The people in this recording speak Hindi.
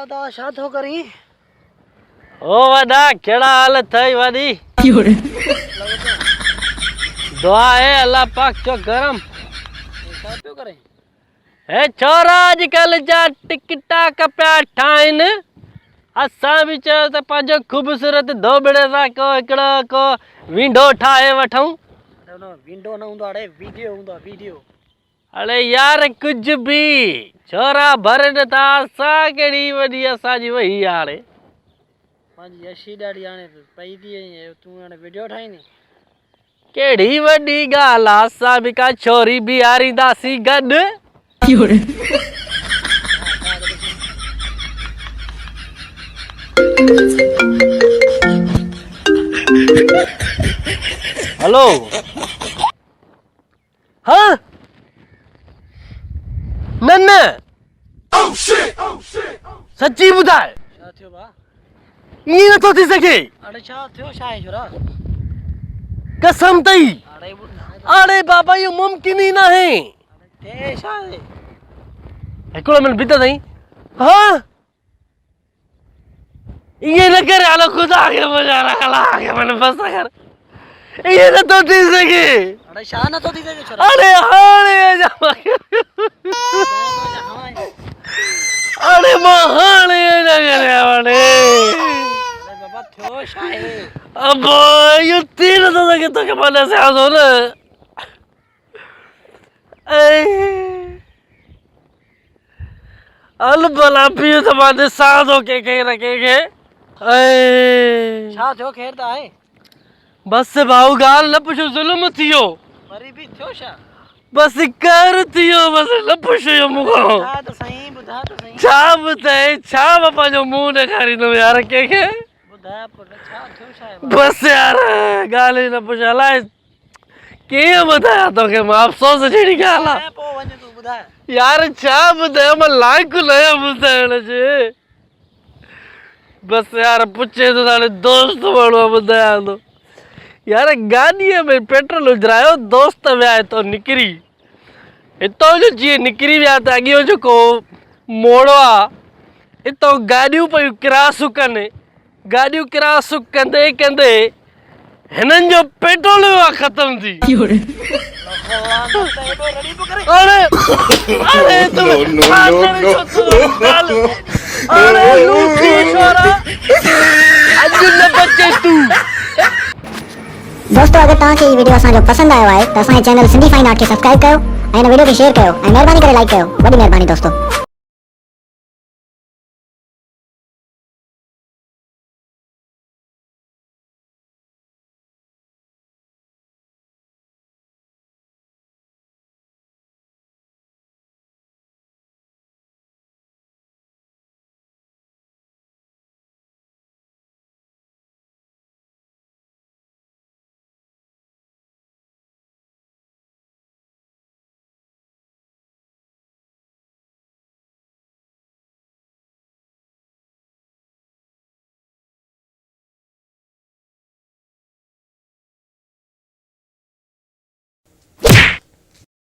वादा छा थो करी? ओ वॾा कहिड़ा हाल अथई वादी? दुआ है अल्लाह पाक जो करम। छा पियो करे? हे छोरा अॼुकल्ह जा टिकटाक पिया ठाहिनि। असां बि चयो त पंहिंजो ख़ूबसूरत धोबड़े सां हिकिड़ो को विंडो ठाहे वठूं। विंडो न हूंदो आहे, वीडियो हूंदो आहे, वीडियो। अरे यार कुछ भी छोरा भरनि था, असां कहिड़ी वॾी असांजी वही हाणे। पंहिंजी यशी ॾाढी हाणे पई थी तूं हाणे वीडियो ठाहींदी? कहिड़ी वॾी ॻाल्हि आहे, असां बि का छोरी बीहारींदासीं गॾु। हेलो हाँ न सच्ची ॿुधाए छा थियो भा? ईअं नथो थी सघे। अरे छा थियो, छा आहे छोरा? कसम तई। अरे अरे बाबा इहो मुमकिन ई न आहे। ते छा आहे? हिकिड़ो मिनट बीठो अथई। हाँ ये न करे, हलो खुदा के मजा रखला के मन बस कर। ये न तो थी सके। अरे छा न तो थी सके छोरा? अरे हाणे जा अरे मां हाणे न करे वणे। अरे बाबा थियो छा आहे? अब यो तीन तो सके तो के मन से आजो न। अल भला पियो तो माने साधो के रखेगे। छा थियो, खैर त आहे? बस भाऊ गाल न पुछो, जुल्म थियो। वरी बि थियो छा? बस कर थियो, बस न पुछो मुखो। बुधा त सही, बुधा त सही। छा ॿुधाए, छा मां पंहिंजो मुंहुं ॾेखारींदुमि यार कंहिंखे? बुधा पुट, छा थियो छा आहे? बस यार ॻाल्हि ई न पुछ। अलाए कीअं ॿुधायां तोखे मां, अफ़सोस जहिड़ी ॻाल्हि आहे। पोइ वञ तूं ॿुधाए। यार छा ॿुधायां, मां लाइक़ु न आहियां ॿुधाइण जे। बस यार पुछे तो हाणे दोस्त माण्हू ॿुधायां थो। यार गाॾीअ में पेट्रोल विझरायो, दोस्त विया तो निकिरी हितां जो जीअं निकिरी विया त अॻियो जेको मोड़ो आहे हितां गाॾियूं पयूं क्रॉस कनि। गाॾियूं क्रॉस कंदे कंदे हिननि जो पेट्रोल वियो आहे ख़तम थी। अरे अरे अरे लूटी छोरा, अॼु न बचे तूं। दोस्तों अगर तव्हांखे ई वीडियो असांजो पसंद आयो आहे त असांजे चैनल सिंधी फाइन आर्ट खे सब्सक्राइब कयो ऐं हिन वीडियो खे शेयर कयो ऐं महिरबानी करे लाइक कयो। वॾी महिरबानी दोस्तों।